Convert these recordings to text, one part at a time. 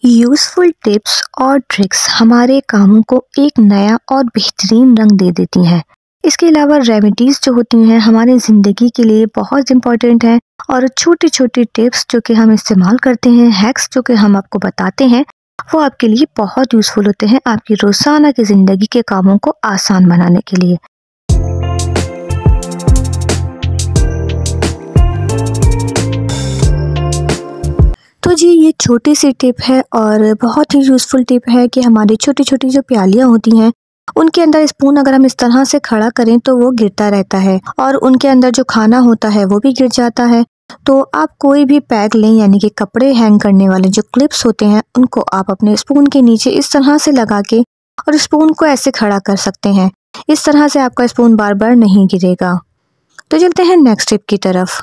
Useful tips और tricks हमारे कामों को एक नया और बेहतरीन रंग दे देती हैं। इसके अलावा रेमेडीज़ जो होती हैं हमारी ज़िंदगी के लिए बहुत इम्पोर्टेंट है और छोटी-छोटी टिप्स जो कि हम इस्तेमाल करते हैं, हैक्स जो कि हम आपको बताते हैं, वो आपके लिए बहुत यूज़फुल होते हैं आपकी रोज़ाना की ज़िंदगी के कामों को आसान बनाने के लिए। तो जी ये छोटी सी टिप है और बहुत ही यूज़फुल टिप है कि हमारी छोटी-छोटी जो प्यालियाँ होती हैं, उनके अंदर स्पून अगर हम इस तरह से खड़ा करें तो वो गिरता रहता है और उनके अंदर जो खाना होता है वो भी गिर जाता है। तो आप कोई भी बैग लें यानी कि कपड़े हैंग करने वाले जो क्लिप्स होते हैं उनको आप अपने स्पून के नीचे इस तरह से लगा के और स्पून को ऐसे खड़ा कर सकते हैं। इस तरह से आपका स्पून बार-बार नहीं गिरेगा। तो चलते हैं नेक्स्ट टिप की तरफ।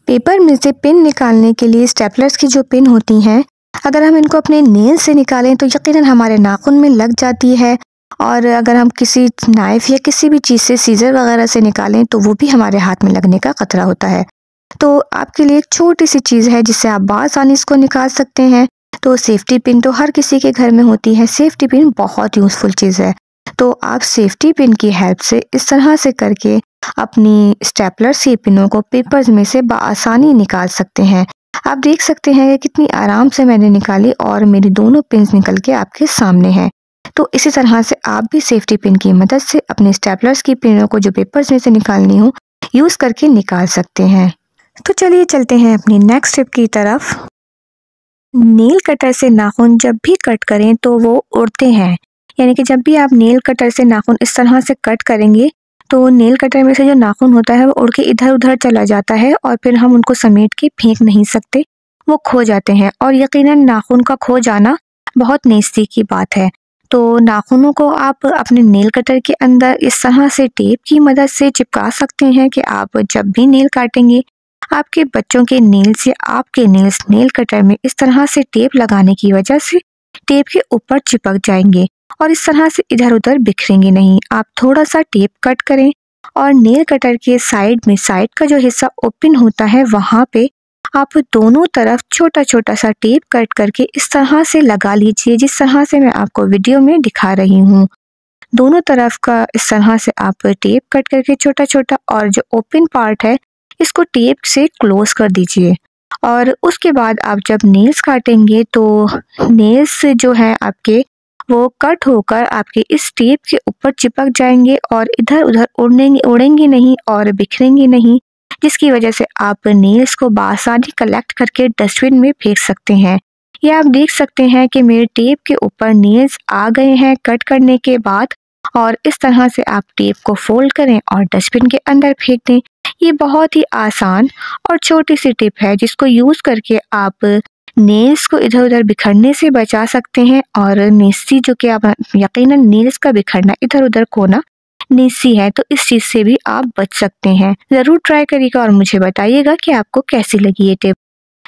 पेपर में से पिन निकालने के लिए स्टेपलर्स की जो पिन होती हैं, अगर हम इनको अपने नेल से निकालें तो यकीनन हमारे नाखून में लग जाती है और अगर हम किसी नाइफ या किसी भी चीज़ से सीज़र वगैरह से निकालें तो वो भी हमारे हाथ में लगने का खतरा होता है। तो आपके लिए एक छोटी सी चीज़ है जिससे आप बआसानी इसको निकाल सकते हैं। तो सेफ्टी पिन तो हर किसी के घर में होती है, सेफ्टी पिन बहुत यूज़फुल चीज़ है। तो आप सेफ्टी पिन की हेल्प से इस तरह से करके अपनी स्टेपलर से पिनों को पेपर्स में से बआसानी निकाल सकते हैं। आप देख सकते हैं कि कितनी आराम से मैंने निकाली और मेरी दोनों पिन्स निकल के आपके सामने हैं। तो इसी तरह से आप भी सेफ्टी पिन की मदद से अपने स्टेपलर्स की पिनों को जो पेपर्स में से निकालनी हो यूज़ करके निकाल सकते हैं। तो चलिए चलते हैं अपनी नेक्स्ट टिप की तरफ। नेल कटर से नाखून जब भी कट करें तो वो उड़ते हैं, यानी कि जब भी आप नेल कटर से नाखून इस तरह से कट करेंगे तो नेल कटर में से जो नाखून होता है वो उड़ के इधर उधर चला जाता है और फिर हम उनको समेट के फेंक नहीं सकते, वो खो जाते हैं और यकीनन नाखून का खो जाना बहुत नेस्ती की बात है। तो नाखूनों को आप अपने नेल कटर के अंदर इस तरह से टेप की मदद से चिपका सकते हैं कि आप जब भी नेल काटेंगे आपके बच्चों के नेल्स या आपके नेल्स नेल कटर में इस तरह से टेप लगाने की वजह से टेप के ऊपर चिपक जाएंगे और इस तरह से इधर उधर बिखरेंगे नहीं। आप थोड़ा सा टेप कट करें और नेल कटर के साइड में साइड का जो हिस्सा ओपन होता है वहाँ पे आप दोनों तरफ छोटा छोटा सा टेप कट करके इस तरह से लगा लीजिए जिस तरह से मैं आपको वीडियो में दिखा रही हूँ। दोनों तरफ का इस तरह से आप टेप कट करके छोटा छोटा और जो ओपन पार्ट है इसको टेप से क्लोज कर दीजिए और उसके बाद आप जब नेल्स काटेंगे तो नेल्स जो है आपके वो कट होकर आपके इस टेप के ऊपर चिपक जाएंगे और इधर उधर उड़ेंगे नहीं और बिखरेंगे नहीं, जिसकी वजह से आप नेल्स को बआसानी कलेक्ट करके डस्टबिन में फेंक सकते हैं। ये आप देख सकते हैं कि मेरे टेप के ऊपर नेल्स आ गए हैं कट करने के बाद और इस तरह से आप टेप को फोल्ड करें और डस्टबिन के अंदर फेंक दें। ये बहुत ही आसान और छोटी सी टिप है जिसको यूज़ करके आप नेल्स को इधर उधर बिखरने से बचा सकते हैं और नेस्सी जो कि आप यकीनन नेल्स का बिखरना इधर उधर खोना नेस्सी है, तो इस चीज़ से भी आप बच सकते हैं। ज़रूर ट्राई करिएगा और मुझे बताइएगा कि आपको कैसी लगी ये टिप।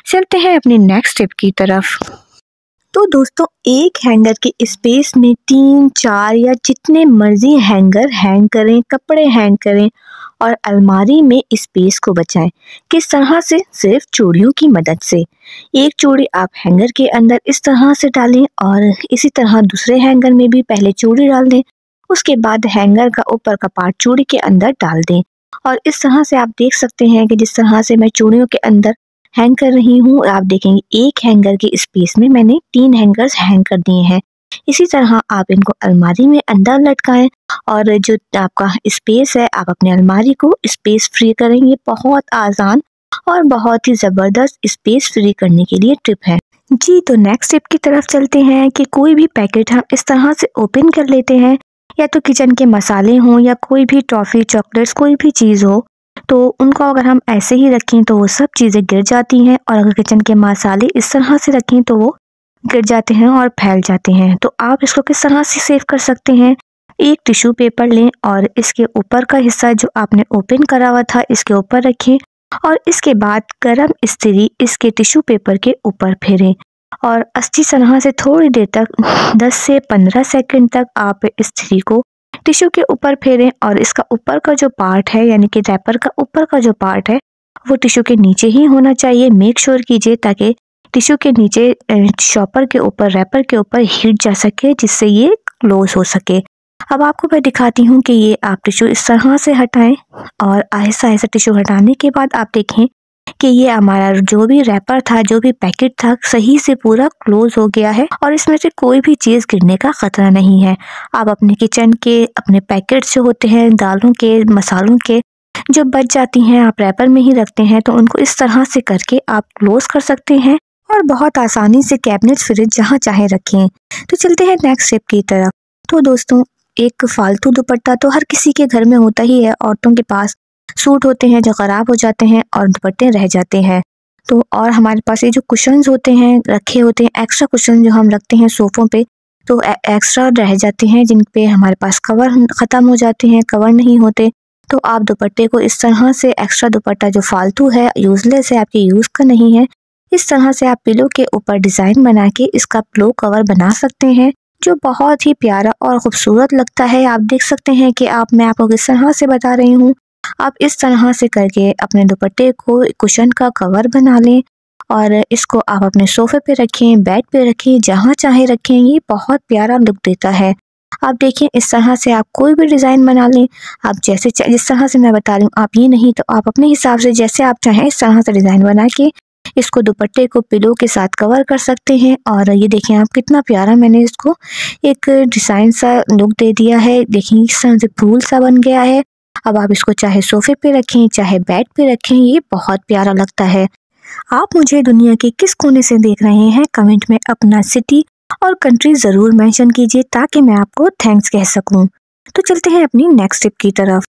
चलते हैं अपनी नेक्स्ट टिप की तरफ। तो दोस्तों एक हैंगर के स्पेस में 3-4 या जितने मर्जी हैंगर हैंग करें, कपड़े हैंग करें और अलमारी में स्पेस को बचाएं। किस तरह से? सिर्फ चूड़ियों की मदद से। एक चूड़ी आप हैंगर के अंदर इस तरह से डालें और इसी तरह दूसरे हैंगर में भी पहले चूड़ी डाल दें, उसके बाद हैंगर का ऊपर का पार्ट चूड़ी के अंदर डाल दें और इस तरह से आप देख सकते हैं कि जिस तरह से मैं चूड़ियों के अंदर हैंग कर रही हूँ आप देखेंगे एक हैंगर के स्पेस में मैंने 3 हैंगर्स हैंग कर दिए हैं। इसी तरह आप इनको अलमारी में अंदर लटकाएं और जो आपका स्पेस है आप अपने अलमारी को स्पेस फ्री करेंगे। बहुत आसान और बहुत ही ज़बरदस्त स्पेस फ्री करने के लिए टिप है जी। तो नेक्स्ट टिप की तरफ चलते हैं कि कोई भी पैकेट हम इस तरह से ओपन कर लेते हैं, या तो किचन के मसाले हों या कोई भी टॉफ़ी चॉकलेट्स कोई भी चीज़ हो, तो उनको अगर हम ऐसे ही रखें तो वो सब चीज़ें गिर जाती हैं और अगर किचन के मसाले इस तरह से रखें तो वो गिर जाते हैं और फैल जाते हैं। तो आप इसको किस तरह से सेव कर सकते हैं? एक टिश्यू पेपर लें और इसके ऊपर का हिस्सा जो आपने ओपन करा हुआ था इसके ऊपर रखें और इसके बाद गरम इस्त्री इसके टिश्यू पेपर के ऊपर फेरें और अच्छी तरह से थोड़ी देर तक 10 से 15 सेकंड तक आप इस्त्री को टिश्यू के ऊपर फेरें और इसका ऊपर का जो पार्ट है यानी कि रैपर का ऊपर का जो पार्ट है वो टिश्यू के नीचे ही होना चाहिए। मेक श्योर कीजिए ताकि टिश्यू के नीचे शॉपर के ऊपर, रैपर के ऊपर हीट जा सके, जिससे ये क्लोज हो सके। अब आपको मैं दिखाती हूँ कि ये आप टिश्यू इस तरह से हटाएं और आहिस्ता आहिस्ता टिश्यू हटाने के बाद आप देखें कि ये हमारा जो भी रैपर था, जो भी पैकेट था, सही से पूरा क्लोज हो गया है और इसमें से कोई भी चीज़ गिरने का खतरा नहीं है। आप अपने किचन के अपने पैकेट्स जो होते हैं दालों के, मसालों के, जो बच जाती हैं आप रैपर में ही रखते हैं, तो उनको इस तरह से करके आप क्लोज कर सकते हैं और बहुत आसानी से कैबिनेट, फ्रिज जहाँ चाहे रखें। तो चलते हैं नेक्स्ट स्टेप की तरफ। तो दोस्तों, एक फालतू दुपट्टा तो हर किसी के घर में होता ही है। औरतों के पास सूट होते हैं जो ख़राब हो जाते हैं और दुपट्टे रह जाते हैं। तो और हमारे पास ये जो कुशन्स होते हैं रखे होते हैं, एक्स्ट्रा कुशन जो हम रखते हैं सोफ़ों पे, तो एक्स्ट्रा रह जाते हैं जिन पे हमारे पास कवर ख़त्म हो जाते हैं, कवर नहीं होते। तो आप दुपट्टे को इस तरह से, एक्स्ट्रा दुपट्टा जो फालतू है, यूज़लेस है, आपके यूज़ का नहीं है, इस तरह से आप पिलो के ऊपर डिज़ाइन बना के इसका पिलो कवर बना सकते हैं, जो बहुत ही प्यारा और ख़ूबसूरत लगता है। आप देख सकते हैं कि मैं आपको किस तरह से बता रही हूँ। आप इस तरह से करके अपने दुपट्टे को कुशन का कवर बना लें और इसको आप अपने सोफ़े पे रखें, बेड पे रखें, जहाँ चाहे रखें। ये बहुत प्यारा लुक देता है। आप देखिए, इस तरह से आप कोई भी डिज़ाइन बना लें। आप जिस तरह से मैं बता रही हूँ, आप ये नहीं तो आप अपने हिसाब से जैसे आप चाहें इस तरह से डिज़ाइन बना के इसको दुपट्टे को पिलो के साथ कवर कर सकते हैं। और ये देखें आप, कितना प्यारा मैंने इसको एक डिज़ाइन सा लुक दे दिया है। देखिए इस तरह से फूल सा बन गया है। अब आप इसको चाहे सोफ़े पे रखें, चाहे बेड पे रखें, ये बहुत प्यारा लगता है। आप मुझे दुनिया के किस कोने से देख रहे हैं, कमेंट में अपना सिटी और कंट्री ज़रूर मेंशन कीजिए ताकि मैं आपको थैंक्स कह सकूं। तो चलते हैं अपनी नेक्स्ट टिप की तरफ।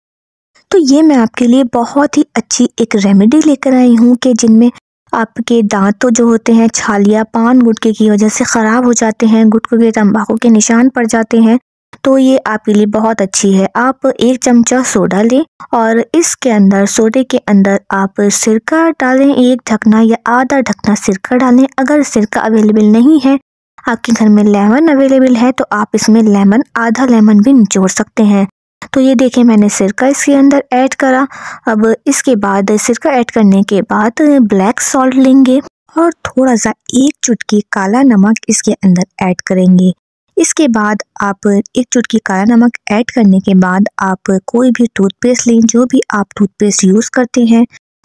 तो ये मैं आपके लिए बहुत ही अच्छी एक रेमेडी लेकर आई हूँ कि जिनमें आपके दांत तो जो होते हैं, छालिया पान गुटखे की वजह से ख़राब हो जाते हैं, गुटखों के तंबाकू के निशान पड़ जाते हैं, तो ये आपके लिए बहुत अच्छी है। आप 1 चमचा सोडा लें और इसके अंदर, सोडे के अंदर आप सिरका डालें, 1 ढकना या आधा ढकना सिरका डालें। अगर सिरका अवेलेबल नहीं है, आपके घर में लेमन अवेलेबल है, तो आप इसमें लेमन, आधा लेमन भी निचोड़ सकते हैं। तो ये देखें, मैंने सिरका इसके अंदर ऐड करा। अब इसके बाद सिरका ऐड करने के बाद ब्लैक सॉल्ट लेंगे और थोड़ा सा 1 चुटकी काला नमक इसके अंदर ऐड करेंगे। इसके बाद आप 1 चुटकी काला नमक ऐड करने के बाद आप कोई भी टूथपेस्ट लें, जो भी आप टूथपेस्ट यूज़ करते हैं,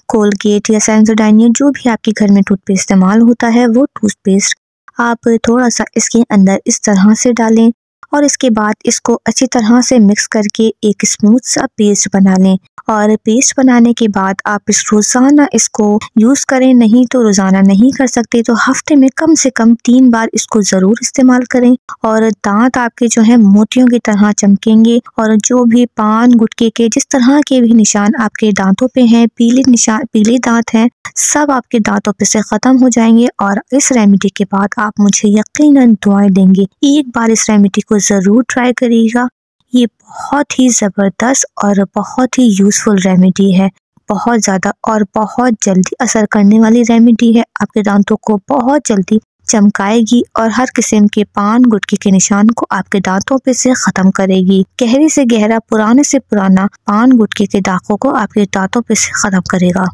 कोलगेट या सेंसोडाइन, जो भी आपके घर में टूथपेस्ट इस्तेमाल होता है, वो टूथपेस्ट आप थोड़ा सा इसके अंदर इस तरह से डालें और इसके बाद इसको अच्छी तरह से मिक्स करके एक स्मूथ सा पेस्ट बना लें। और पेस्ट बनाने के बाद आप रोज़ाना इसको यूज़ करें, नहीं तो रोज़ाना नहीं कर सकते तो हफ्ते में कम से कम 3 बार इसको ज़रूर इस्तेमाल करें और दांत आपके जो है मोतियों की तरह चमकेंगे और जो भी पान गुटके के जिस तरह के भी निशान आपके दांतों पे हैं, पीले दांत हैं, सब आपके दांतों पे से ख़त्म हो जाएंगे। और इस रेमेडी के बाद आप मुझे यकीनन दुआएं देंगे। एक बार इस रेमेडी को ज़रूर ट्राई करिएगा। ये बहुत ही ज़बरदस्त और बहुत ही यूज़फुल रेमेडी है, बहुत ज़्यादा और बहुत जल्दी असर करने वाली रेमेडी है। आपके दांतों को बहुत जल्दी चमकाएगी और हर किस्म के पान गुटके के निशान को आपके दांतों पे से ख़त्म करेगी। गहरे से गहरा, पुराने से पुराना पान गुटके के दागों को आपके दांतों पे से ख़त्म करेगा।